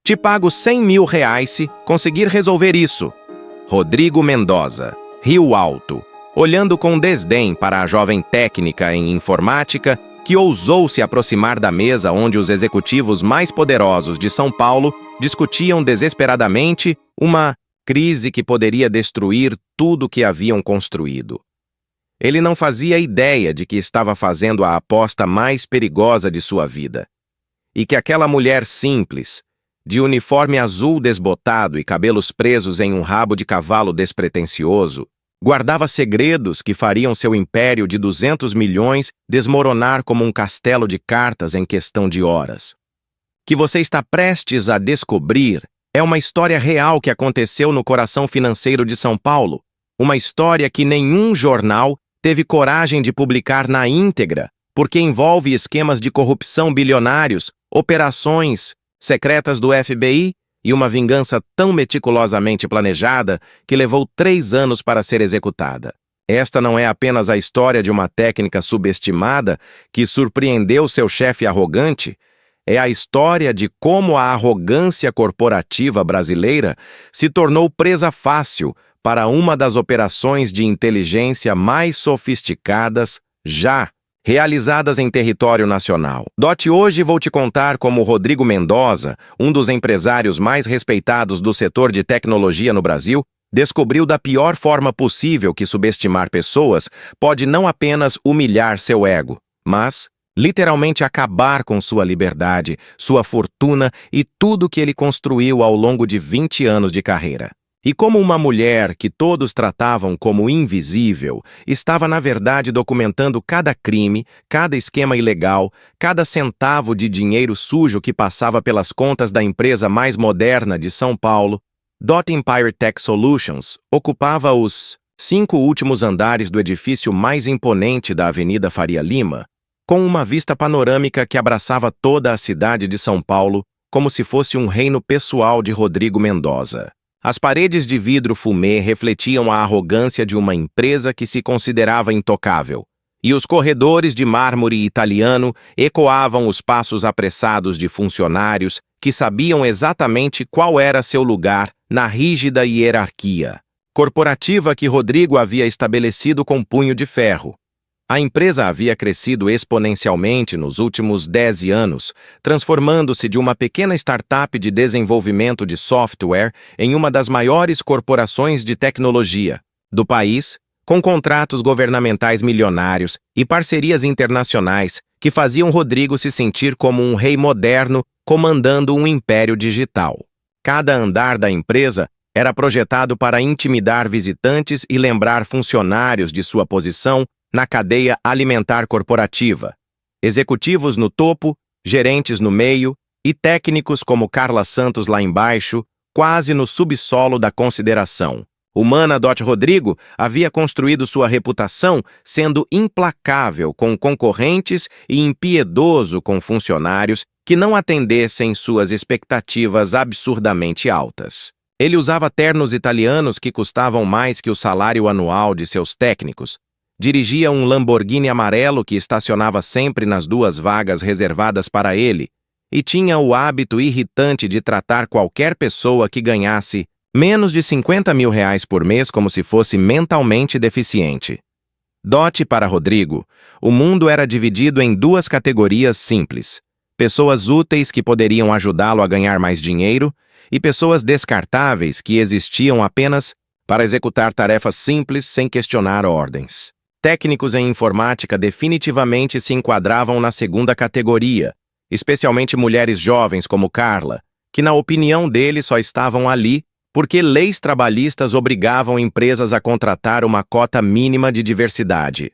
Te pago R$ 100.000 se conseguir resolver isso. Rodrigo Mendoza, Rio Alto, olhando com desdém para a jovem técnica em informática que ousou se aproximar da mesa onde os executivos mais poderosos de São Paulo discutiam desesperadamente uma crise que poderia destruir tudo que haviam construído. Ele não fazia ideia de que estava fazendo a aposta mais perigosa de sua vida. E que aquela mulher simples, de uniforme azul desbotado e cabelos presos em um rabo de cavalo despretensioso, guardava segredos que fariam seu império de 200 milhões desmoronar como um castelo de cartas em questão de horas. Que você está prestes a descobrir é uma história real que aconteceu no coração financeiro de São Paulo, uma história que nenhum jornal teve coragem de publicar na íntegra, porque envolve esquemas de corrupção bilionários, operações secretas do FBI e uma vingança tão meticulosamente planejada que levou 3 anos para ser executada. Esta não é apenas a história de uma técnica subestimada que surpreendeu seu chefe arrogante, é a história de como a arrogância corporativa brasileira se tornou presa fácil para uma das operações de inteligência mais sofisticadas já realizadas em território nacional. Hoje vou te contar como Rodrigo Mendoza, um dos empresários mais respeitados do setor de tecnologia no Brasil, descobriu da pior forma possível que subestimar pessoas pode não apenas humilhar seu ego, mas literalmente acabar com sua liberdade, sua fortuna e tudo que ele construiu ao longo de 20 anos de carreira. E como uma mulher que todos tratavam como invisível, estava na verdade documentando cada crime, cada esquema ilegal, cada centavo de dinheiro sujo que passava pelas contas da empresa mais moderna de São Paulo, Empire Tech Solutions ocupava os 5 últimos andares do edifício mais imponente da Avenida Faria Lima, com uma vista panorâmica que abraçava toda a cidade de São Paulo como se fosse um reino pessoal de Rodrigo Mendoza. As paredes de vidro fumê refletiam a arrogância de uma empresa que se considerava intocável, e os corredores de mármore italiano ecoavam os passos apressados de funcionários que sabiam exatamente qual era seu lugar na rígida hierarquia corporativa que Rodrigo havia estabelecido com punho de ferro. A empresa havia crescido exponencialmente nos últimos 10 anos, transformando-se de uma pequena startup de desenvolvimento de software em uma das maiores corporações de tecnologia do país, com contratos governamentais milionários e parcerias internacionais que faziam Rodrigo se sentir como um rei moderno comandando um império digital. Cada andar da empresa era projetado para intimidar visitantes e lembrar funcionários de sua posição na cadeia alimentar corporativa, executivos no topo, gerentes no meio e técnicos como Carla Santos lá embaixo, quase no subsolo da consideração. Humana. Rodrigo havia construído sua reputação sendo implacável com concorrentes e impiedoso com funcionários que não atendessem suas expectativas absurdamente altas. Ele usava ternos italianos que custavam mais que o salário anual de seus técnicos, dirigia um Lamborghini amarelo que estacionava sempre nas 2 vagas reservadas para ele e tinha o hábito irritante de tratar qualquer pessoa que ganhasse menos de R$ 50 mil por mês como se fosse mentalmente deficiente. Para Rodrigo, o mundo era dividido em 2 categorias simples: pessoas úteis que poderiam ajudá-lo a ganhar mais dinheiro e pessoas descartáveis que existiam apenas para executar tarefas simples sem questionar ordens. Técnicos em informática definitivamente se enquadravam na 2ª categoria, especialmente mulheres jovens como Carla, que na opinião dele só estavam ali porque leis trabalhistas obrigavam empresas a contratar uma cota mínima de diversidade.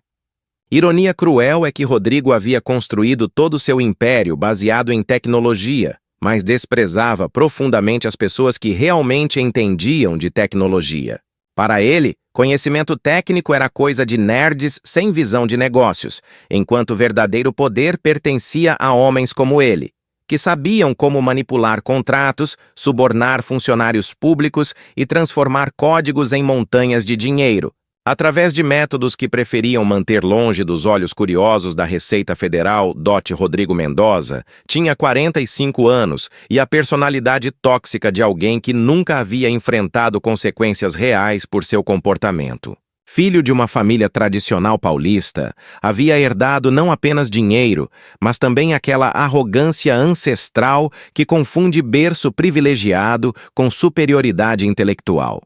Ironia cruel é que Rodrigo havia construído todo o seu império baseado em tecnologia, mas desprezava profundamente as pessoas que realmente entendiam de tecnologia. Para ele, conhecimento técnico era coisa de nerds sem visão de negócios, enquanto o verdadeiro poder pertencia a homens como ele, que sabiam como manipular contratos, subornar funcionários públicos e transformar códigos em montanhas de dinheiro, Através de métodos que preferiam manter longe dos olhos curiosos da Receita Federal, Rodrigo Mendoza tinha 45 anos e a personalidade tóxica de alguém que nunca havia enfrentado consequências reais por seu comportamento. Filho de uma família tradicional paulista, havia herdado não apenas dinheiro, mas também aquela arrogância ancestral que confunde berço privilegiado com superioridade intelectual.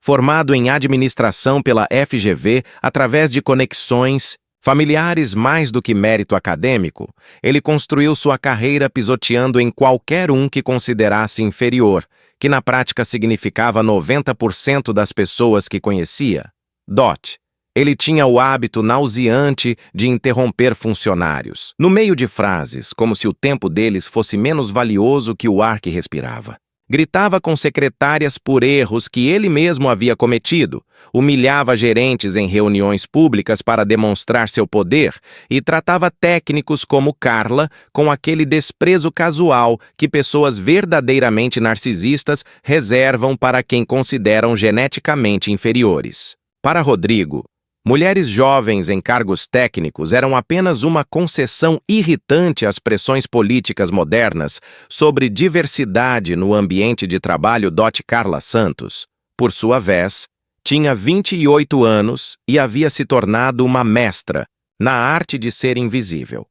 Formado em administração pela FGV através de conexões familiares mais do que mérito acadêmico, ele construiu sua carreira pisoteando em qualquer um que considerasse inferior, que na prática significava 90% das pessoas que conhecia. Ele tinha o hábito nauseante de interromper funcionários, no meio de frases, como se o tempo deles fosse menos valioso que o ar que respirava. Gritava com secretárias por erros que ele mesmo havia cometido, humilhava gerentes em reuniões públicas para demonstrar seu poder e tratava técnicos como Carla com aquele desprezo casual que pessoas verdadeiramente narcisistas reservam para quem consideram geneticamente inferiores. Para Rodrigo, mulheres jovens em cargos técnicos eram apenas uma concessão irritante às pressões políticas modernas sobre diversidade no ambiente de trabalho. Carla Santos, por sua vez, tinha 28 anos e havia se tornado uma mestra na arte de ser invisível.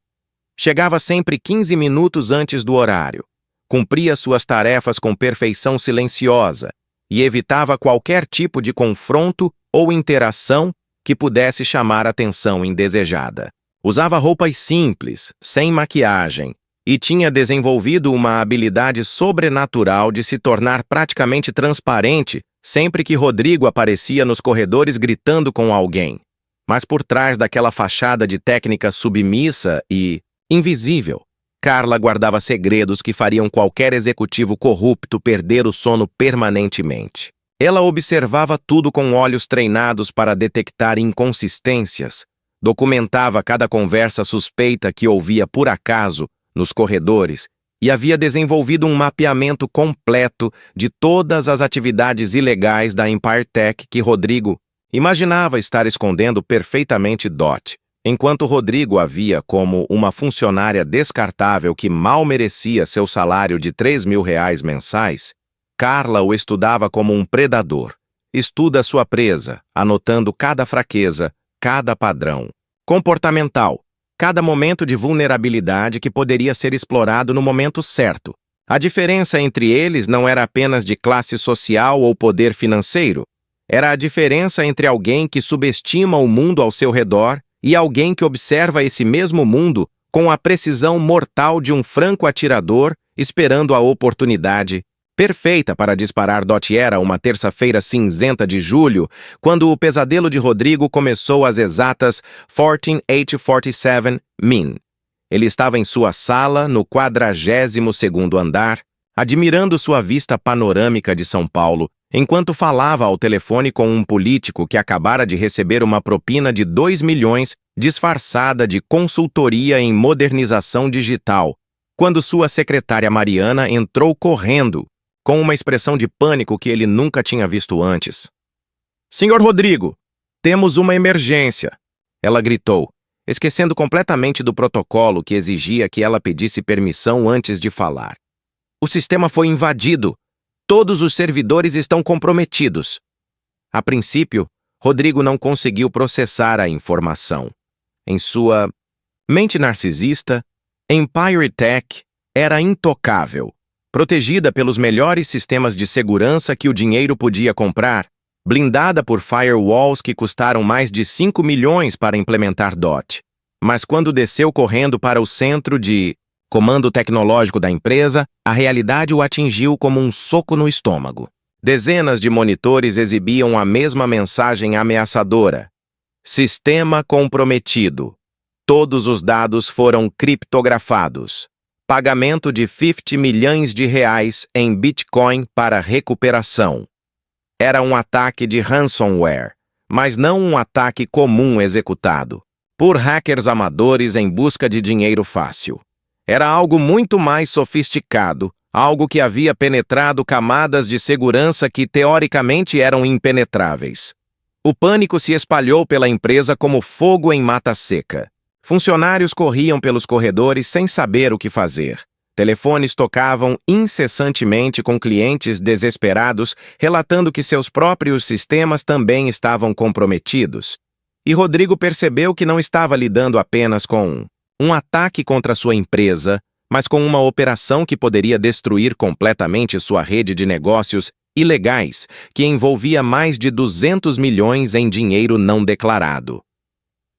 Chegava sempre 15 minutos antes do horário, cumpria suas tarefas com perfeição silenciosa e evitava qualquer tipo de confronto ou interação que pudesse chamar atenção indesejada. Usava roupas simples, sem maquiagem, e tinha desenvolvido uma habilidade sobrenatural de se tornar praticamente transparente sempre que Rodrigo aparecia nos corredores gritando com alguém. Mas por trás daquela fachada de técnica submissa e invisível, Carla guardava segredos que fariam qualquer executivo corrupto perder o sono permanentemente. Ela observava tudo com olhos treinados para detectar inconsistências, documentava cada conversa suspeita que ouvia por acaso nos corredores e havia desenvolvido um mapeamento completo de todas as atividades ilegais da Empire Tech que Rodrigo imaginava estar escondendo perfeitamente. Enquanto Rodrigo a via como uma funcionária descartável que mal merecia seu salário de R$ 3.000 mensais, Carla o estudava como um predador. Estuda sua presa, anotando cada fraqueza, cada padrão comportamental, cada momento de vulnerabilidade que poderia ser explorado no momento certo. A diferença entre eles não era apenas de classe social ou poder financeiro. Era a diferença entre alguém que subestima o mundo ao seu redor e alguém que observa esse mesmo mundo com a precisão mortal de um franco atirador esperando a oportunidade perfeita para disparar. Era uma terça-feira cinzenta de julho, quando o pesadelo de Rodrigo começou às exatas 14:47 min. Ele estava em sua sala, no 42º andar, admirando sua vista panorâmica de São Paulo, enquanto falava ao telefone com um político que acabara de receber uma propina de 2 milhões disfarçada de consultoria em modernização digital, quando sua secretária Mariana entrou correndo, com uma expressão de pânico que ele nunca tinha visto antes. "Senhor Rodrigo, temos uma emergência", ela gritou, esquecendo completamente do protocolo que exigia que ela pedisse permissão antes de falar. "O sistema foi invadido. Todos os servidores estão comprometidos." A princípio, Rodrigo não conseguiu processar a informação. Em sua mente narcisista, Empire Tech era intocável, protegida pelos melhores sistemas de segurança que o dinheiro podia comprar, blindada por firewalls que custaram mais de 5 milhões para implementar. Mas quando desceu correndo para o centro de comando tecnológico da empresa, a realidade o atingiu como um soco no estômago. Dezenas de monitores exibiam a mesma mensagem ameaçadora: "Sistema comprometido. Todos os dados foram criptografados. Pagamento de 50 milhões de reais em Bitcoin para recuperação." Era um ataque de ransomware, mas não um ataque comum executado por hackers amadores em busca de dinheiro fácil. Era algo muito mais sofisticado, algo que havia penetrado camadas de segurança que teoricamente eram impenetráveis. O pânico se espalhou pela empresa como fogo em mata seca. Funcionários corriam pelos corredores sem saber o que fazer. Telefones tocavam incessantemente com clientes desesperados, relatando que seus próprios sistemas também estavam comprometidos. E Rodrigo percebeu que não estava lidando apenas com um ataque contra sua empresa, mas com uma operação que poderia destruir completamente sua rede de negócios ilegais, que envolvia mais de 200 milhões em dinheiro não declarado.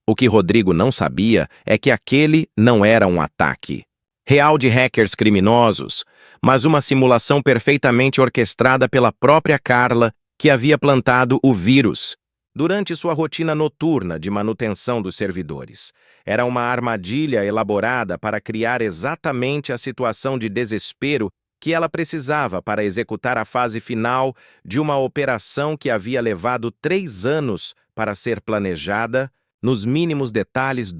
O que Rodrigo não sabia é que aquele não era um ataque real de hackers criminosos, mas uma simulação perfeitamente orquestrada pela própria Carla, que havia plantado o vírus durante sua rotina noturna de manutenção dos servidores. Era uma armadilha elaborada para criar exatamente a situação de desespero que ela precisava para executar a fase final de uma operação que havia levado 3 anos para ser planejada nos mínimos detalhes.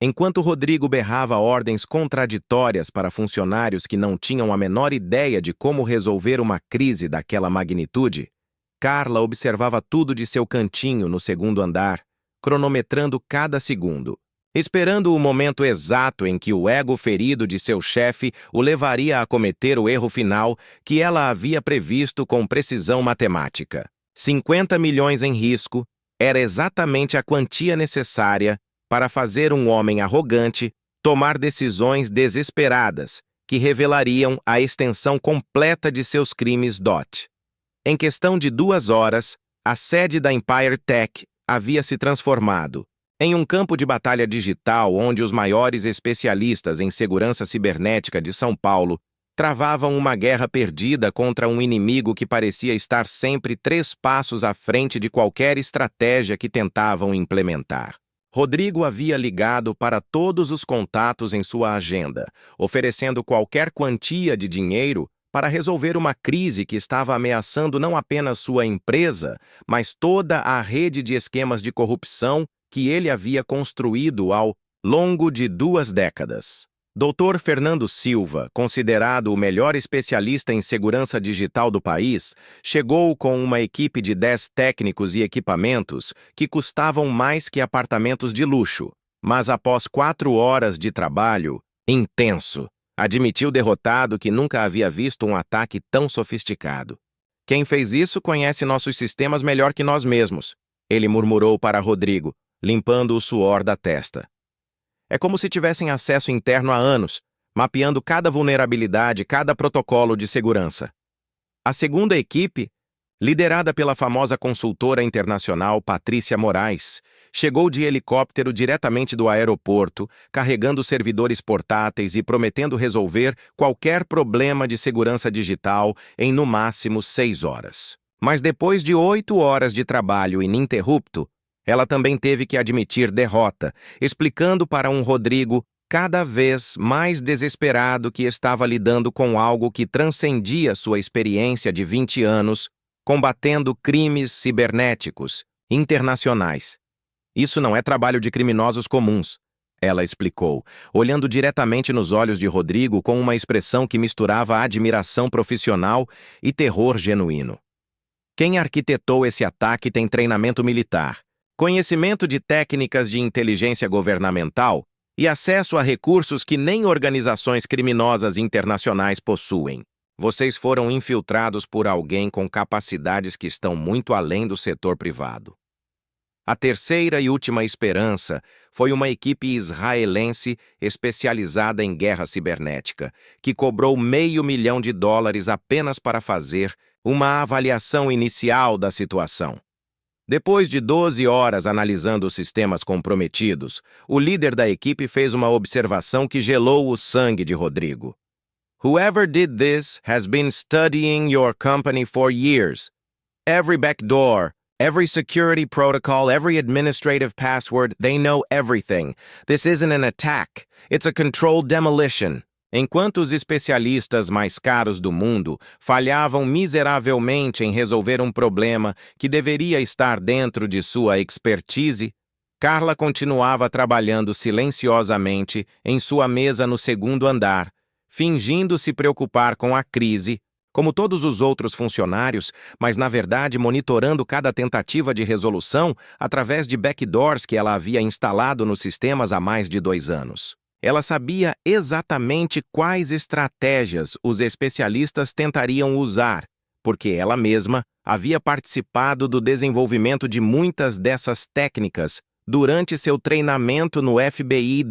Enquanto Rodrigo berrava ordens contraditórias para funcionários que não tinham a menor ideia de como resolver uma crise daquela magnitude, Carla observava tudo de seu cantinho no segundo andar, cronometrando cada segundo, esperando o momento exato em que o ego ferido de seu chefe o levaria a cometer o erro final que ela havia previsto com precisão matemática. 50 milhões em risco era exatamente a quantia necessária para fazer um homem arrogante tomar decisões desesperadas que revelariam a extensão completa de seus crimes. Em questão de 2 horas, a sede da Empire Tech havia se transformado em um campo de batalha digital onde os maiores especialistas em segurança cibernética de São Paulo travavam uma guerra perdida contra um inimigo que parecia estar sempre 3 passos à frente de qualquer estratégia que tentavam implementar. Rodrigo havia ligado para todos os contatos em sua agenda, oferecendo qualquer quantia de dinheiro para resolver uma crise que estava ameaçando não apenas sua empresa, mas toda a rede de esquemas de corrupção que ele havia construído ao longo de 2 décadas. Dr. Fernando Silva, considerado o melhor especialista em segurança digital do país, chegou com uma equipe de 10 técnicos e equipamentos que custavam mais que apartamentos de luxo, mas após 4 horas de trabalho intenso, admitiu derrotado que nunca havia visto um ataque tão sofisticado. Quem fez isso conhece nossos sistemas melhor que nós mesmos, ele murmurou para Rodrigo, limpando o suor da testa. É como se tivessem acesso interno há anos, mapeando cada vulnerabilidade, cada protocolo de segurança. A segunda equipe, liderada pela famosa consultora internacional Patrícia Moraes, chegou de helicóptero diretamente do aeroporto, carregando servidores portáteis e prometendo resolver qualquer problema de segurança digital em no máximo 6 horas. Mas depois de 8 horas de trabalho ininterrupto, ela também teve que admitir derrota, explicando para um Rodrigo cada vez mais desesperado que estava lidando com algo que transcendia sua experiência de 20 anos, combatendo crimes cibernéticos internacionais. Isso não é trabalho de criminosos comuns, ela explicou, olhando diretamente nos olhos de Rodrigo com uma expressão que misturava admiração profissional e terror genuíno. Quem arquitetou esse ataque tem treinamento militar, conhecimento de técnicas de inteligência governamental e acesso a recursos que nem organizações criminosas internacionais possuem. Vocês foram infiltrados por alguém com capacidades que estão muito além do setor privado. A terceira e última esperança foi uma equipe israelense especializada em guerra cibernética, que cobrou $500 mil apenas para fazer uma avaliação inicial da situação. Depois de 12 horas analisando os sistemas comprometidos, o líder da equipe fez uma observação que gelou o sangue de Rodrigo. Whoever did this has been studying your company for years. Every backdoor, every security protocol, every administrative password, they know everything. This isn't an attack. It's a controlled demolition. Enquanto os especialistas mais caros do mundo falhavam miseravelmente em resolver um problema que deveria estar dentro de sua expertise, Carla continuava trabalhando silenciosamente em sua mesa no segundo andar, fingindo se preocupar com a crise, como todos os outros funcionários, mas na verdade monitorando cada tentativa de resolução através de backdoors que ela havia instalado nos sistemas há mais de 2 anos. Ela sabia exatamente quais estratégias os especialistas tentariam usar, porque ela mesma havia participado do desenvolvimento de muitas dessas técnicas durante seu treinamento no FBI.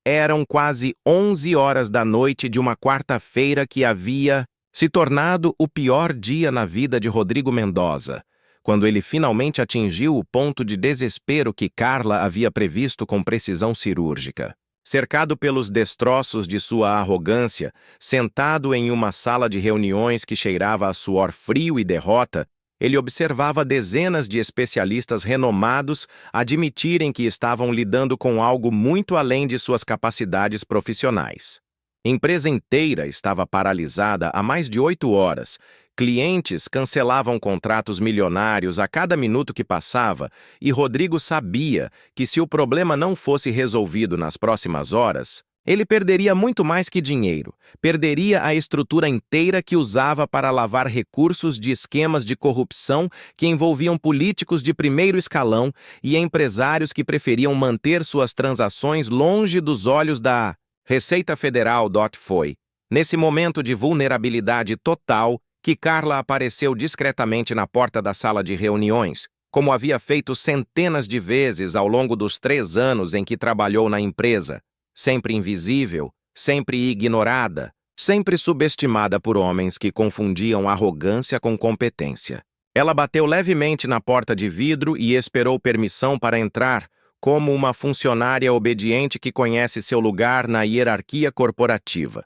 Eram quase 11 horas da noite de uma quarta-feira que havia se tornado o pior dia na vida de Rodrigo Mendoza, quando ele finalmente atingiu o ponto de desespero que Carla havia previsto com precisão cirúrgica. Cercado pelos destroços de sua arrogância, sentado em uma sala de reuniões que cheirava a suor frio e derrota, ele observava dezenas de especialistas renomados admitirem que estavam lidando com algo muito além de suas capacidades profissionais. A empresa inteira estava paralisada há mais de 8 horas. Clientes cancelavam contratos milionários a cada minuto que passava, e Rodrigo sabia que se o problema não fosse resolvido nas próximas horas, ele perderia muito mais que dinheiro, perderia a estrutura inteira que usava para lavar recursos de esquemas de corrupção que envolviam políticos de primeiro escalão e empresários que preferiam manter suas transações longe dos olhos da Receita Federal. Foi nesse momento de vulnerabilidade total que Carla apareceu discretamente na porta da sala de reuniões, como havia feito centenas de vezes ao longo dos 3 anos em que trabalhou na empresa, sempre invisível, sempre ignorada, sempre subestimada por homens que confundiam arrogância com competência. Ela bateu levemente na porta de vidro e esperou permissão para entrar, como uma funcionária obediente que conhece seu lugar na hierarquia corporativa.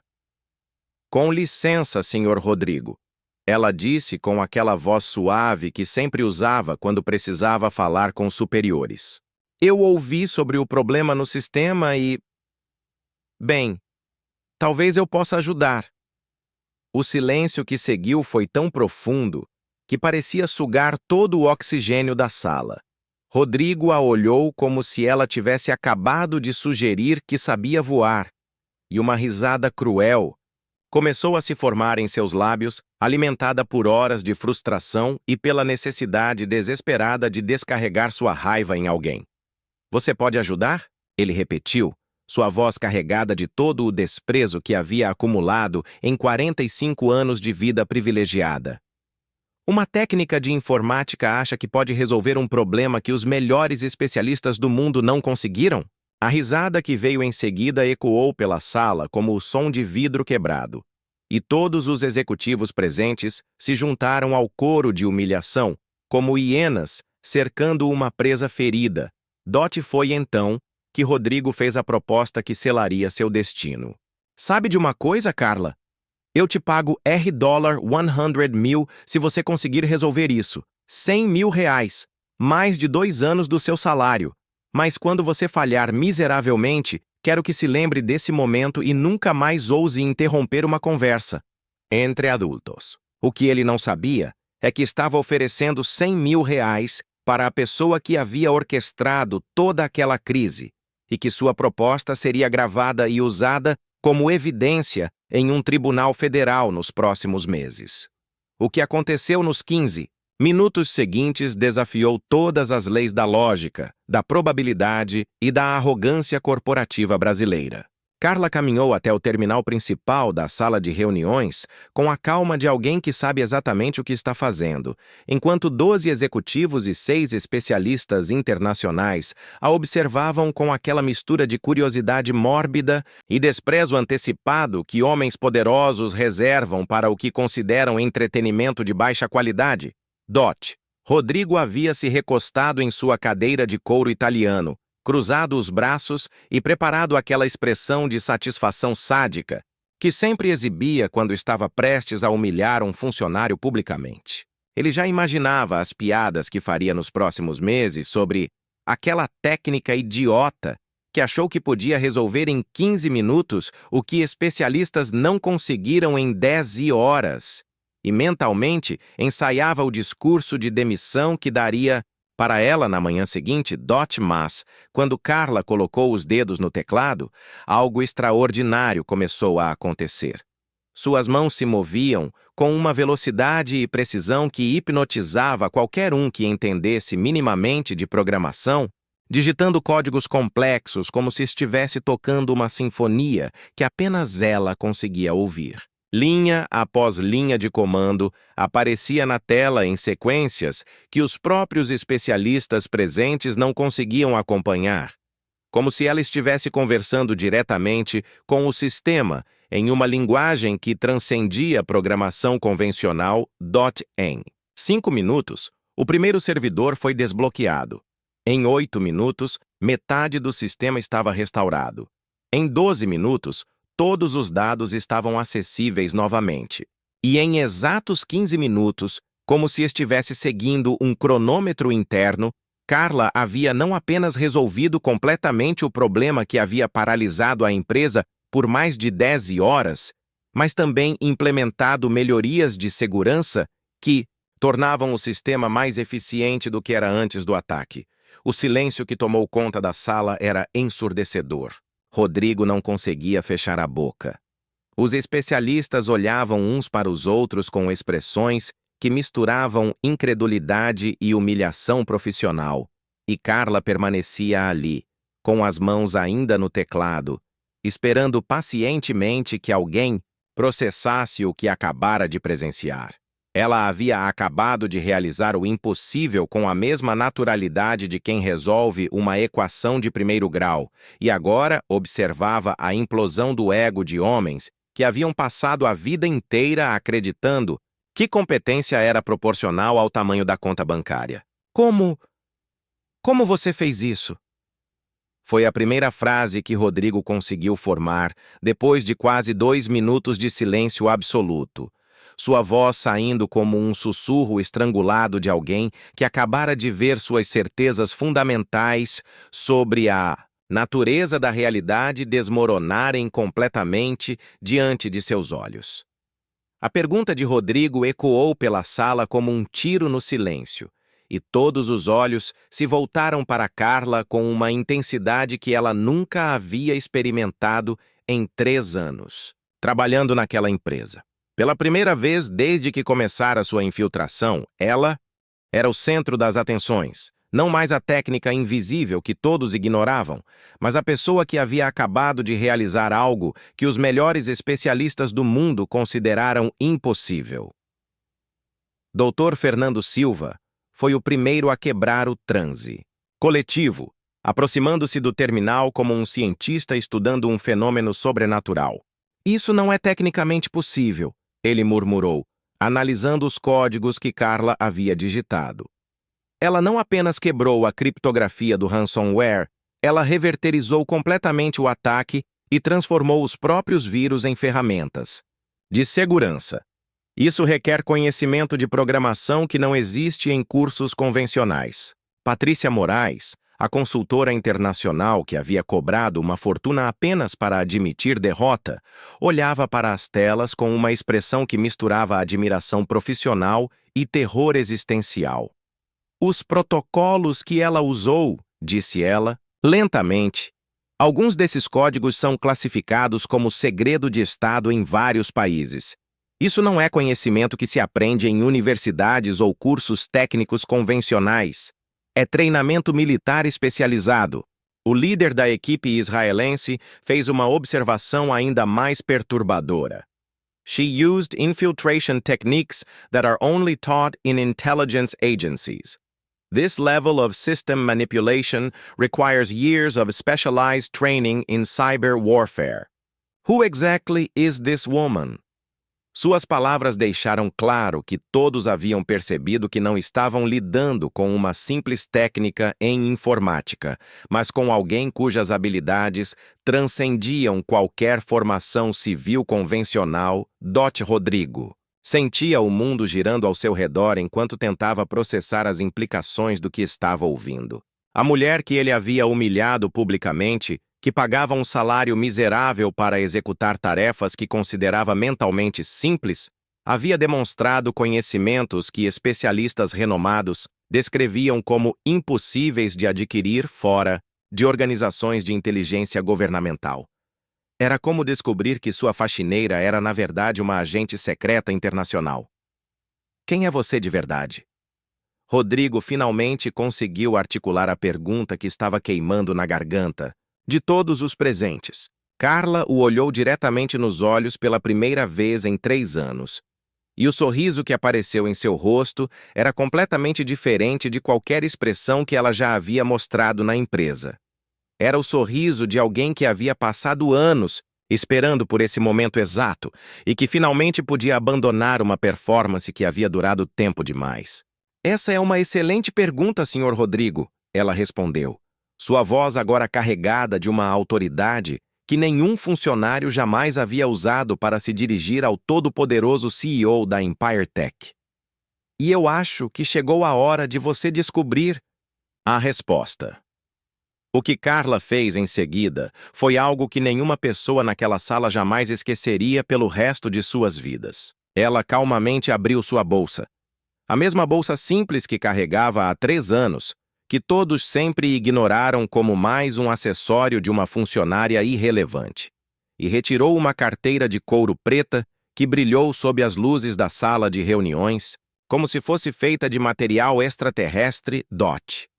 "Com licença, Sr. Rodrigo", ela disse com aquela voz suave que sempre usava quando precisava falar com superiores. "Eu ouvi sobre o problema no sistema e... bem, talvez eu possa ajudar." O silêncio que seguiu foi tão profundo que parecia sugar todo o oxigênio da sala. Rodrigo a olhou como se ela tivesse acabado de sugerir que sabia voar, e uma risada cruel começou a se formar em seus lábios, alimentada por horas de frustração e pela necessidade desesperada de descarregar sua raiva em alguém. "Você pode ajudar?" ele repetiu, sua voz carregada de todo o desprezo que havia acumulado em 45 anos de vida privilegiada. "Uma técnica de informática acha que pode resolver um problema que os melhores especialistas do mundo não conseguiram?" A risada que veio em seguida ecoou pela sala como o som de vidro quebrado, e todos os executivos presentes se juntaram ao coro de humilhação, como hienas cercando uma presa ferida. Foi então que Rodrigo fez a proposta que selaria seu destino. "Sabe de uma coisa, Carla? Eu te pago $100 mil se você conseguir resolver isso. R$ 100 mil, mais de 2 anos do seu salário. Mas quando você falhar miseravelmente, quero que se lembre desse momento e nunca mais ouse interromper uma conversa." Entre adultos. O que ele não sabia é que estava oferecendo R$ 100 mil para a pessoa que havia orquestrado toda aquela crise, e que sua proposta seria gravada e usada como evidência em um tribunal federal nos próximos meses. O que aconteceu nos 15 minutos seguintes desafiou todas as leis da lógica, da probabilidade e da arrogância corporativa brasileira. Carla caminhou até o terminal principal da sala de reuniões com a calma de alguém que sabe exatamente o que está fazendo, enquanto 12 executivos e 6 especialistas internacionais a observavam com aquela mistura de curiosidade mórbida e desprezo antecipado que homens poderosos reservam para o que consideram entretenimento de baixa qualidade. Rodrigo havia se recostado em sua cadeira de couro italiano, cruzado os braços e preparado aquela expressão de satisfação sádica que sempre exibia quando estava prestes a humilhar um funcionário publicamente. Ele já imaginava as piadas que faria nos próximos meses sobre aquela técnica idiota que achou que podia resolver em 15 minutos o que especialistas não conseguiram em 10 horas, e mentalmente ensaiava o discurso de demissão que daria para ela na manhã seguinte. Mas, quando Carla colocou os dedos no teclado, algo extraordinário começou a acontecer. Suas mãos se moviam com uma velocidade e precisão que hipnotizava qualquer um que entendesse minimamente de programação, digitando códigos complexos como se estivesse tocando uma sinfonia que apenas ela conseguia ouvir. Linha após linha de comando aparecia na tela em sequências que os próprios especialistas presentes não conseguiam acompanhar, como se ela estivesse conversando diretamente com o sistema em uma linguagem que transcendia a programação convencional. Em 5 minutos, o primeiro servidor foi desbloqueado. Em 8 minutos, metade do sistema estava restaurado. Em 12 minutos, todos os dados estavam acessíveis novamente. E em exatos 15 minutos, como se estivesse seguindo um cronômetro interno, Carla havia não apenas resolvido completamente o problema que havia paralisado a empresa por mais de 10 horas, mas também implementado melhorias de segurança que tornavam o sistema mais eficiente do que era antes do ataque. O silêncio que tomou conta da sala era ensurdecedor. Rodrigo não conseguia fechar a boca. Os especialistas olhavam uns para os outros com expressões que misturavam incredulidade e humilhação profissional, e Carla permanecia ali, com as mãos ainda no teclado, esperando pacientemente que alguém processasse o que acabara de presenciar. Ela havia acabado de realizar o impossível com a mesma naturalidade de quem resolve uma equação de primeiro grau, e agora observava a implosão do ego de homens que haviam passado a vida inteira acreditando que competência era proporcional ao tamanho da conta bancária. Como você fez isso? Foi a primeira frase que Rodrigo conseguiu formar depois de quase 2 minutos de silêncio absoluto. Sua voz saindo como um sussurro estrangulado de alguém que acabara de ver suas certezas fundamentais sobre a natureza da realidade desmoronarem completamente diante de seus olhos. A pergunta de Rodrigo ecoou pela sala como um tiro no silêncio, e todos os olhos se voltaram para Carla com uma intensidade que ela nunca havia experimentado em 3 anos, trabalhando naquela empresa. Pela primeira vez desde que começara sua infiltração, ela era o centro das atenções, não mais a técnica invisível que todos ignoravam, mas a pessoa que havia acabado de realizar algo que os melhores especialistas do mundo consideraram impossível. Dr. Fernando Silva foi o primeiro a quebrar o transe coletivo, aproximando-se do terminal como um cientista estudando um fenômeno sobrenatural. Isso não é tecnicamente possível, ele murmurou, analisando os códigos que Carla havia digitado. Ela não apenas quebrou a criptografia do ransomware, ela reverterizou completamente o ataque e transformou os próprios vírus em ferramentas de segurança. Isso requer conhecimento de programação que não existe em cursos convencionais. Patrícia Moraes, a consultora internacional que havia cobrado uma fortuna apenas para admitir derrota, olhava para as telas com uma expressão que misturava admiração profissional e terror existencial. Os protocolos que ela usou, disse ela, lentamente. Alguns desses códigos são classificados como segredo de Estado em vários países. Isso não é conhecimento que se aprende em universidades ou cursos técnicos convencionais. É treinamento militar especializado. O líder da equipe israelense fez uma observação ainda mais perturbadora. She used infiltration techniques that are only taught in intelligence agencies. This level of system manipulation requires years of specialized training in cyber warfare. Who exactly is this woman? Suas palavras deixaram claro que todos haviam percebido que não estavam lidando com uma simples técnica em informática, mas com alguém cujas habilidades transcendiam qualquer formação civil convencional. Rodrigo sentia o mundo girando ao seu redor enquanto tentava processar as implicações do que estava ouvindo. A mulher que ele havia humilhado publicamente, que pagava um salário miserável para executar tarefas que considerava mentalmente simples, havia demonstrado conhecimentos que especialistas renomados descreviam como impossíveis de adquirir fora de organizações de inteligência governamental. Era como descobrir que sua faxineira era, na verdade, uma agente secreta internacional. Quem é você de verdade? Rodrigo finalmente conseguiu articular a pergunta que estava queimando na garganta de todos os presentes. Carla o olhou diretamente nos olhos pela primeira vez em 3 anos. E o sorriso que apareceu em seu rosto era completamente diferente de qualquer expressão que ela já havia mostrado na empresa. Era o sorriso de alguém que havia passado anos esperando por esse momento exato e que finalmente podia abandonar uma performance que havia durado tempo demais. Essa é uma excelente pergunta, Sr. Rodrigo, ela respondeu, sua voz agora carregada de uma autoridade que nenhum funcionário jamais havia usado para se dirigir ao todo-poderoso CEO da Empire Tech. E eu acho que chegou a hora de você descobrir a resposta. O que Carla fez em seguida foi algo que nenhuma pessoa naquela sala jamais esqueceria pelo resto de suas vidas. Ela calmamente abriu sua bolsa. A mesma bolsa simples que carregava há 3 anos, que todos sempre ignoraram como mais um acessório de uma funcionária irrelevante. E retirou uma carteira de couro preta que brilhou sob as luzes da sala de reuniões, como se fosse feita de material extraterrestre DOT.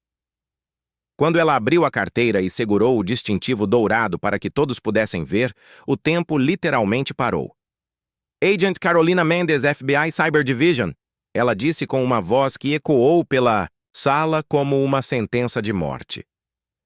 Quando ela abriu a carteira e segurou o distintivo dourado para que todos pudessem ver, o tempo literalmente parou. Agent Carolina Mendes, FBI Cyber Division, ela disse com uma voz que ecoou pela sala como uma sentença de morte.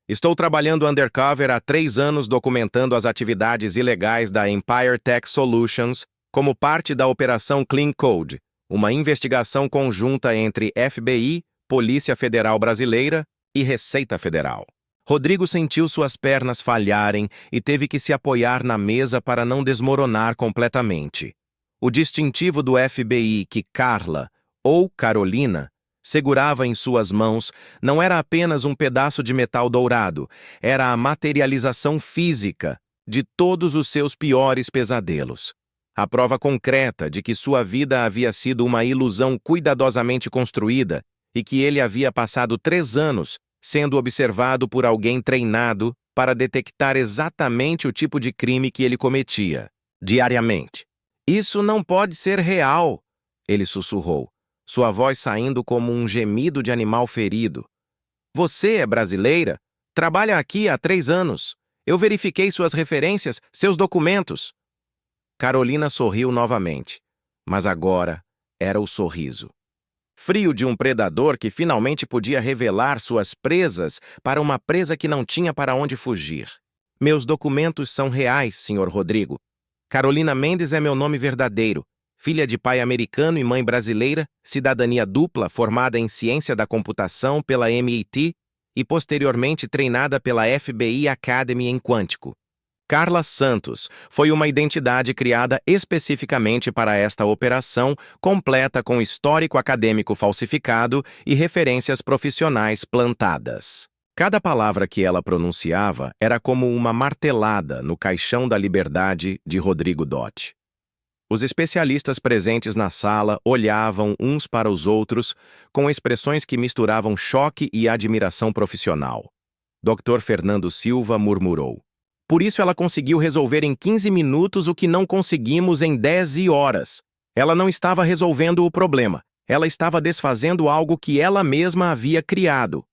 Estou trabalhando undercover há 3 anos documentando as atividades ilegais da Empire Tech Solutions como parte da Operação Clean Code, uma investigação conjunta entre FBI, Polícia Federal Brasileira e Receita Federal. Rodrigo sentiu suas pernas falharem e teve que se apoiar na mesa para não desmoronar completamente. O distintivo do FBI que Carla, ou Carolina, segurava em suas mãos não era apenas um pedaço de metal dourado, era a materialização física de todos os seus piores pesadelos. A prova concreta de que sua vida havia sido uma ilusão cuidadosamente construída e que ele havia passado 3 anos sendo observado por alguém treinado para detectar exatamente o tipo de crime que ele cometia, diariamente. Isso não pode ser real, ele sussurrou, sua voz saindo como um gemido de animal ferido. Você é brasileira? Trabalha aqui há 3 anos. Eu verifiquei suas referências, seus documentos. Carolina sorriu novamente, mas agora era o sorriso frio de um predador que finalmente podia revelar suas presas para uma presa que não tinha para onde fugir. Meus documentos são reais, Sr. Rodrigo. Carolina Mendes é meu nome verdadeiro, filha de pai americano e mãe brasileira, cidadania dupla formada em ciência da computação pela MIT e posteriormente treinada pela FBI Academy em Quântico. Carla Santos foi uma identidade criada especificamente para esta operação, completa com histórico acadêmico falsificado e referências profissionais plantadas. Cada palavra que ela pronunciava era como uma martelada no caixão da liberdade de Rodrigo Dott. Os especialistas presentes na sala olhavam uns para os outros com expressões que misturavam choque e admiração profissional. Dr. Fernando Silva murmurou. Por isso ela conseguiu resolver em 15 minutos o que não conseguimos em 10 horas. Ela não estava resolvendo o problema. Ela estava desfazendo algo que ela mesma havia criado.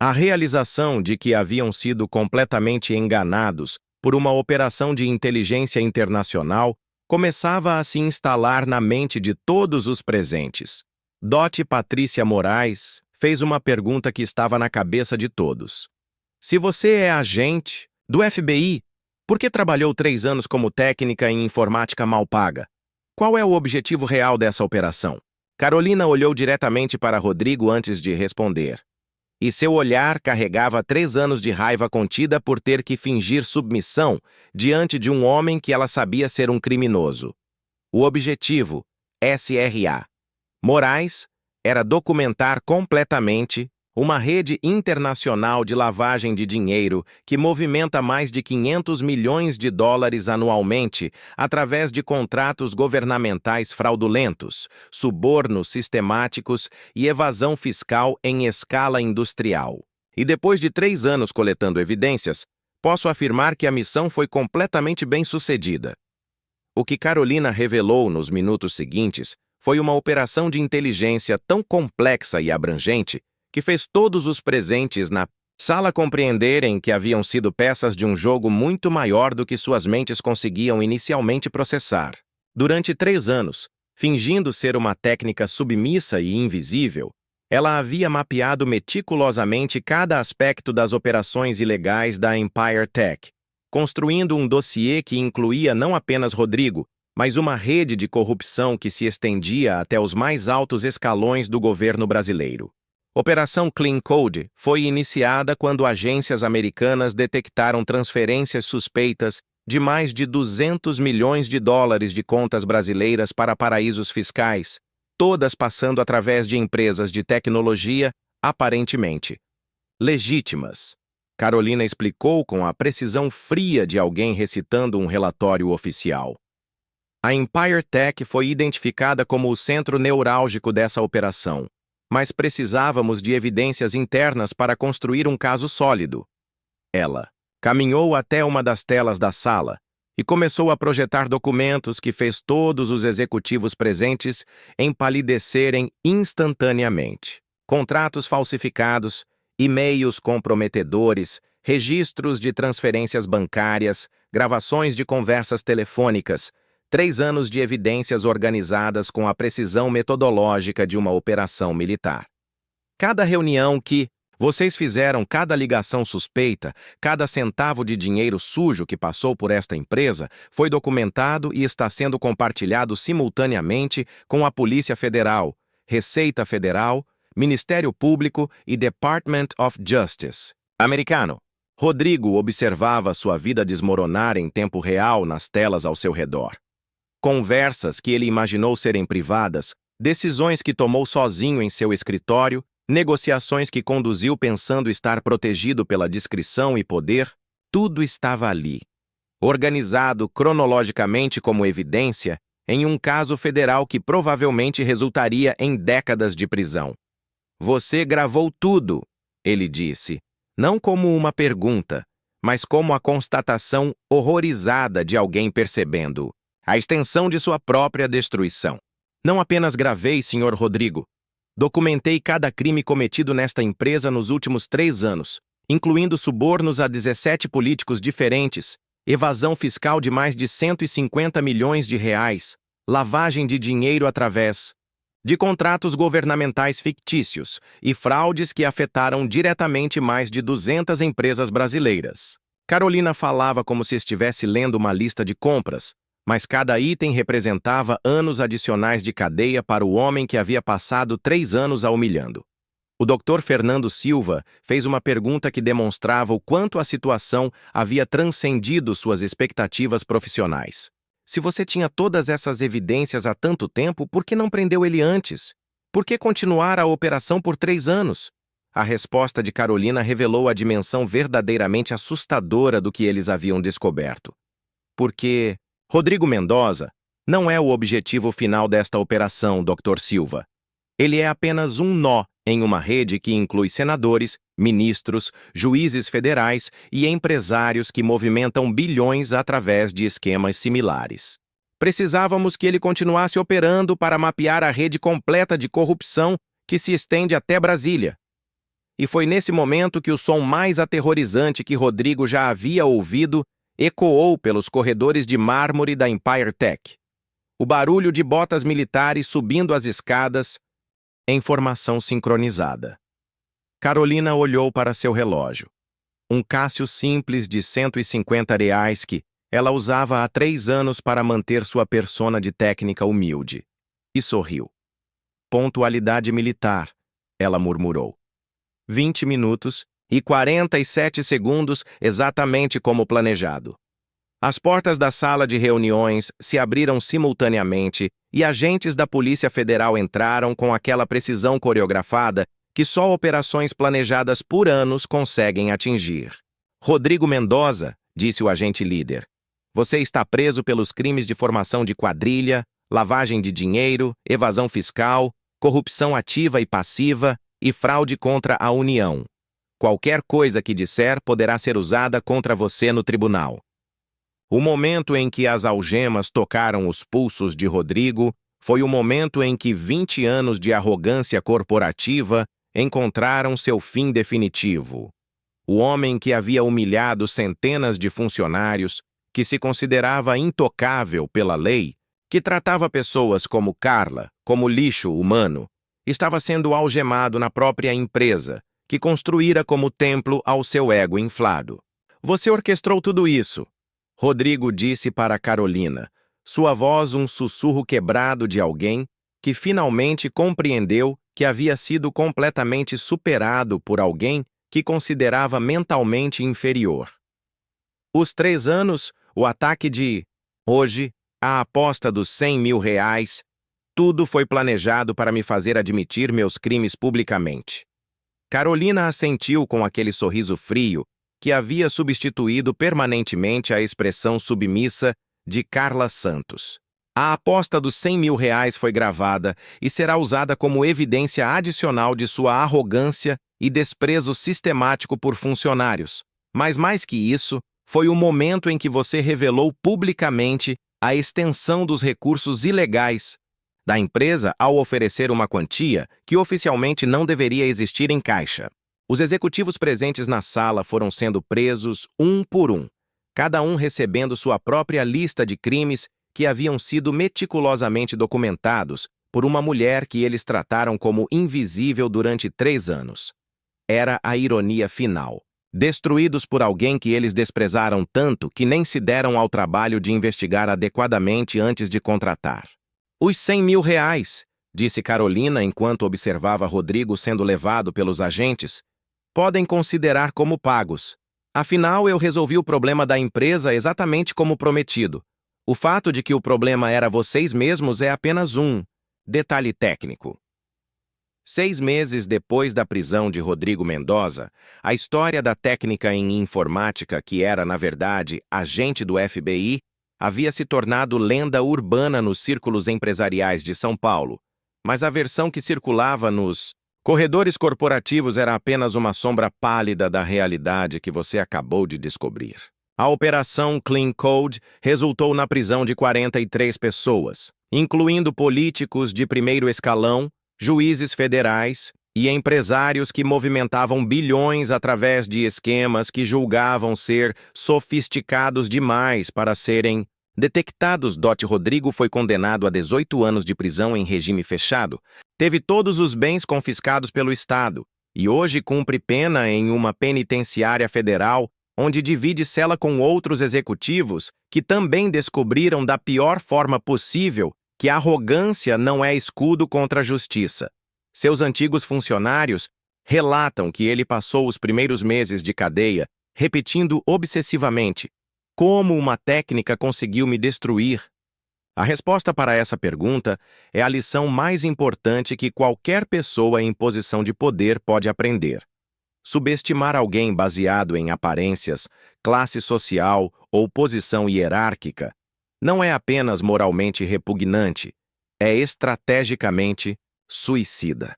A realização de que haviam sido completamente enganados por uma operação de inteligência internacional começava a se instalar na mente de todos os presentes. Dott Patrícia Moraes fez uma pergunta que estava na cabeça de todos. Se você é agente do FBI, por que trabalhou 3 anos como técnica em informática mal paga? Qual é o objetivo real dessa operação? Carolina olhou diretamente para Rodrigo antes de responder. E seu olhar carregava 3 anos de raiva contida por ter que fingir submissão diante de um homem que ela sabia ser um criminoso. O objetivo, SRA. Moraes, era documentar completamente uma rede internacional de lavagem de dinheiro que movimenta mais de 500 milhões de dólares anualmente através de contratos governamentais fraudulentos, subornos sistemáticos e evasão fiscal em escala industrial. E depois de 3 anos coletando evidências, Posso afirmar que a missão foi completamente bem-sucedida. O que Carolina revelou nos minutos seguintes foi uma operação de inteligência tão complexa e abrangente que fez todos os presentes na sala compreenderem que haviam sido peças de um jogo muito maior do que suas mentes conseguiam inicialmente processar. Durante 3 anos, fingindo ser uma técnica submissa e invisível, ela havia mapeado meticulosamente cada aspecto das operações ilegais da Empire Tech, construindo um dossiê que incluía não apenas Rodrigo, mas uma rede de corrupção que se estendia até os mais altos escalões do governo brasileiro. Operação Clean Code foi iniciada quando agências americanas detectaram transferências suspeitas de mais de 200 milhões de dólares de contas brasileiras para paraísos fiscais, todas passando através de empresas de tecnologia aparentemente legítimas. Carolina explicou com a precisão fria de alguém recitando um relatório oficial. A Empire Tech foi identificada como o centro neurálgico dessa operação, mas precisávamos de evidências internas para construir um caso sólido. Ela caminhou até uma das telas da sala e começou a projetar documentos que fez todos os executivos presentes empalidecerem instantaneamente. Contratos falsificados, e-mails comprometedores, registros de transferências bancárias, gravações de conversas telefônicas, 3 anos de evidências organizadas com a precisão metodológica de uma operação militar. Cada reunião que vocês fizeram, cada ligação suspeita, cada centavo de dinheiro sujo que passou por esta empresa, foi documentado e está sendo compartilhado simultaneamente com a Polícia Federal, Receita Federal, Ministério Público e Department of Justice. Americano. Rodrigo observava sua vida desmoronar em tempo real nas telas ao seu redor. Conversas que ele imaginou serem privadas, decisões que tomou sozinho em seu escritório, negociações que conduziu pensando estar protegido pela discrição e poder, tudo estava ali, organizado cronologicamente como evidência em um caso federal que provavelmente resultaria em décadas de prisão. Você gravou tudo, ele disse, não como uma pergunta, mas como a constatação horrorizada de alguém percebendo a extensão de sua própria destruição. Não apenas gravei, Sr. Rodrigo. Documentei cada crime cometido nesta empresa nos últimos 3 anos, incluindo subornos a 17 políticos diferentes, evasão fiscal de mais de 150 milhões de reais, lavagem de dinheiro através de contratos governamentais fictícios e fraudes que afetaram diretamente mais de 200 empresas brasileiras. Carolina falava como se estivesse lendo uma lista de compras, mas cada item representava anos adicionais de cadeia para o homem que havia passado 3 anos a humilhando. O Dr. Fernando Silva fez uma pergunta que demonstrava o quanto a situação havia transcendido suas expectativas profissionais. Se você tinha todas essas evidências há tanto tempo, por que não prendeu ele antes? Por que continuar a operação por 3 anos? A resposta de Carolina revelou a dimensão verdadeiramente assustadora do que eles haviam descoberto. Porque Rodrigo Mendoza não é o objetivo final desta operação, Dr. Silva. Ele é apenas um nó em uma rede que inclui senadores, ministros, juízes federais e empresários que movimentam bilhões através de esquemas similares. Precisávamos que ele continuasse operando para mapear a rede completa de corrupção que se estende até Brasília. E foi nesse momento que o som mais aterrorizante que Rodrigo já havia ouvido ecoou pelos corredores de mármore da Empire Tech. O barulho de botas militares subindo as escadas em formação sincronizada. Carolina olhou para seu relógio. Um Casio simples de R$ 150 que ela usava há 3 anos para manter sua persona de técnica humilde. E sorriu. Pontualidade militar, ela murmurou. 20 minutos e 47 segundos, exatamente como planejado. As portas da sala de reuniões se abriram simultaneamente e agentes da Polícia Federal entraram com aquela precisão coreografada que só operações planejadas por anos conseguem atingir. Rodrigo Mendoza, disse o agente líder, você está preso pelos crimes de formação de quadrilha, lavagem de dinheiro, evasão fiscal, corrupção ativa e passiva e fraude contra a União. Qualquer coisa que disser poderá ser usada contra você no tribunal. O momento em que as algemas tocaram os pulsos de Rodrigo foi o momento em que 20 anos de arrogância corporativa encontraram seu fim definitivo. O homem que havia humilhado centenas de funcionários, que se considerava intocável pela lei, que tratava pessoas como Carla, como lixo humano, estava sendo algemado na própria empresa, que construíra como templo ao seu ego inflado. Você orquestrou tudo isso, Rodrigo disse para Carolina, sua voz um sussurro quebrado de alguém que finalmente compreendeu que havia sido completamente superado por alguém que considerava mentalmente inferior. Os 3 anos, o ataque de... Hoje, a aposta dos R$100.000, tudo foi planejado para me fazer admitir meus crimes publicamente. Carolina assentiu com aquele sorriso frio que havia substituído permanentemente a expressão submissa de Carla Santos. A aposta dos R$100.000 foi gravada e será usada como evidência adicional de sua arrogância e desprezo sistemático por funcionários. Mas mais que isso, foi o momento em que você revelou publicamente a extensão dos recursos ilegais da empresa ao oferecer uma quantia que oficialmente não deveria existir em caixa. Os executivos presentes na sala foram sendo presos um por um, cada um recebendo sua própria lista de crimes que haviam sido meticulosamente documentados por uma mulher que eles trataram como invisível durante 3 anos. Era a ironia final. Destruídos por alguém que eles desprezaram tanto que nem se deram ao trabalho de investigar adequadamente antes de contratar. Os R$100.000, disse Carolina enquanto observava Rodrigo sendo levado pelos agentes, podem considerar como pagos. Afinal, eu resolvi o problema da empresa exatamente como prometido. O fato de que o problema era vocês mesmos é apenas um detalhe técnico. 6 meses depois da prisão de Rodrigo Mendoza, a história da técnica em informática, que era, na verdade, agente do FBI, havia se tornado lenda urbana nos círculos empresariais de São Paulo, mas a versão que circulava nos corredores corporativos era apenas uma sombra pálida da realidade que você acabou de descobrir. A Operação Clean Code resultou na prisão de 43 pessoas, incluindo políticos de primeiro escalão, juízes federais e empresários que movimentavam bilhões através de esquemas que julgavam ser sofisticados demais para serem detectados. Rodrigo foi condenado a 18 anos de prisão em regime fechado, teve todos os bens confiscados pelo Estado e hoje cumpre pena em uma penitenciária federal onde divide cela com outros executivos que também descobriram da pior forma possível que a arrogância não é escudo contra a justiça. Seus antigos funcionários relatam que ele passou os primeiros meses de cadeia repetindo obsessivamente: como uma técnica conseguiu me destruir? A resposta para essa pergunta é a lição mais importante que qualquer pessoa em posição de poder pode aprender. Subestimar alguém baseado em aparências, classe social ou posição hierárquica não é apenas moralmente repugnante, é estrategicamente suicida.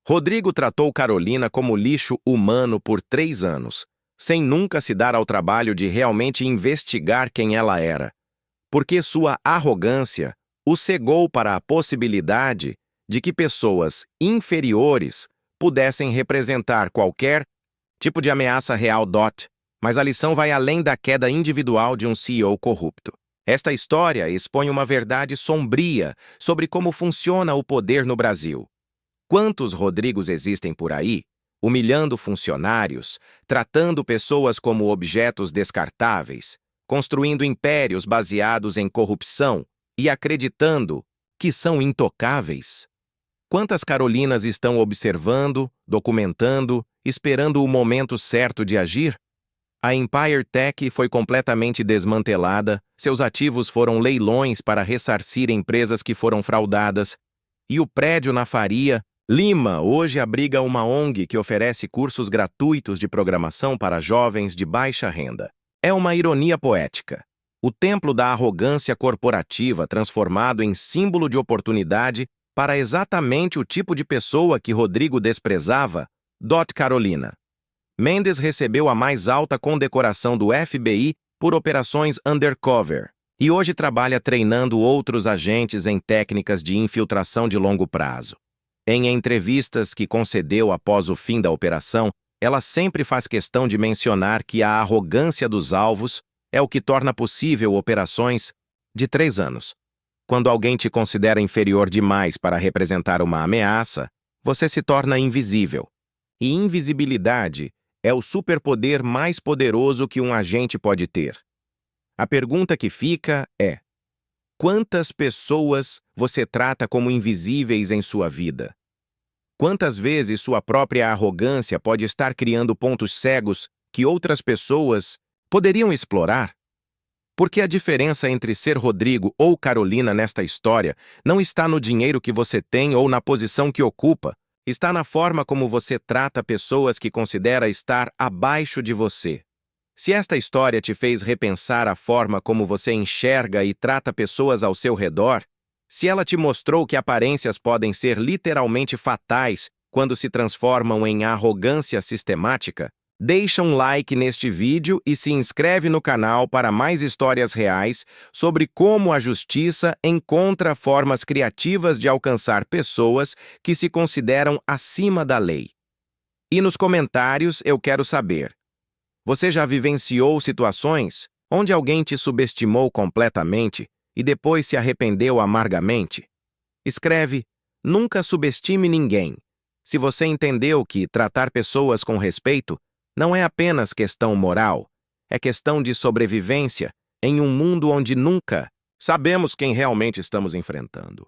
Rodrigo tratou Carolina como lixo humano por 3 anos, sem nunca se dar ao trabalho de realmente investigar quem ela era, porque sua arrogância o cegou para a possibilidade de que pessoas inferiores pudessem representar qualquer tipo de ameaça real. Mas a lição vai além da queda individual de um CEO corrupto. Esta história expõe uma verdade sombria sobre como funciona o poder no Brasil. Quantos Rodrigos existem por aí, humilhando funcionários, tratando pessoas como objetos descartáveis, construindo impérios baseados em corrupção e acreditando que são intocáveis? Quantas Carolinas estão observando, documentando, esperando o momento certo de agir? A Empire Tech foi completamente desmantelada, seus ativos foram leilões para ressarcir empresas que foram fraudadas, e o prédio na Faria Lima hoje abriga uma ONG que oferece cursos gratuitos de programação para jovens de baixa renda. É uma ironia poética. O templo da arrogância corporativa transformado em símbolo de oportunidade para exatamente o tipo de pessoa que Rodrigo desprezava. Carolina. Mendes recebeu a mais alta condecoração do FBI por operações undercover e hoje trabalha treinando outros agentes em técnicas de infiltração de longo prazo. Em entrevistas que concedeu após o fim da operação, ela sempre faz questão de mencionar que a arrogância dos alvos é o que torna possível operações de 3 anos. Quando alguém te considera inferior demais para representar uma ameaça, você se torna invisível. E invisibilidade é o superpoder mais poderoso que um agente pode ter. A pergunta que fica é: quantas pessoas você trata como invisíveis em sua vida? Quantas vezes sua própria arrogância pode estar criando pontos cegos que outras pessoas poderiam explorar? Porque a diferença entre ser Rodrigo ou Carolina nesta história não está no dinheiro que você tem ou na posição que ocupa, está na forma como você trata pessoas que considera estar abaixo de você. Se esta história te fez repensar a forma como você enxerga e trata pessoas ao seu redor, se ela te mostrou que aparências podem ser literalmente fatais quando se transformam em arrogância sistemática, deixa um like neste vídeo e se inscreve no canal para mais histórias reais sobre como a justiça encontra formas criativas de alcançar pessoas que se consideram acima da lei. E nos comentários eu quero saber: você já vivenciou situações onde alguém te subestimou completamente e depois se arrependeu amargamente? Escreve: nunca subestime ninguém. Se você entendeu que tratar pessoas com respeito não é apenas questão moral, é questão de sobrevivência em um mundo onde nunca sabemos quem realmente estamos enfrentando.